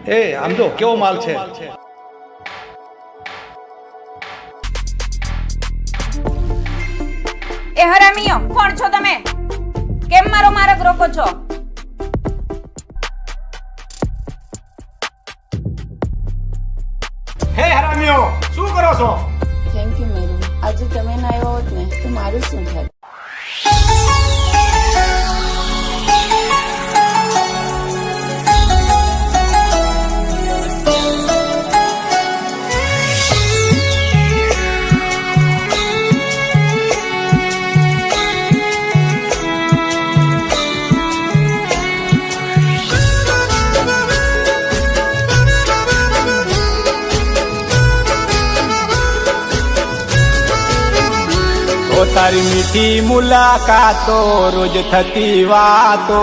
એ આમ જો કેવો માલ છે. એ હરામીઓ, કોણ છો તમે? કેમ મારો માર્ગ રોકો છો? હે હરામીઓ, શું કરો છો? Thank you madam. આજે તમે ના આવ્યા હોત ને તો મારું શું થાય? તારી મીઠી મુલાકાતો રોજ થતી વાતો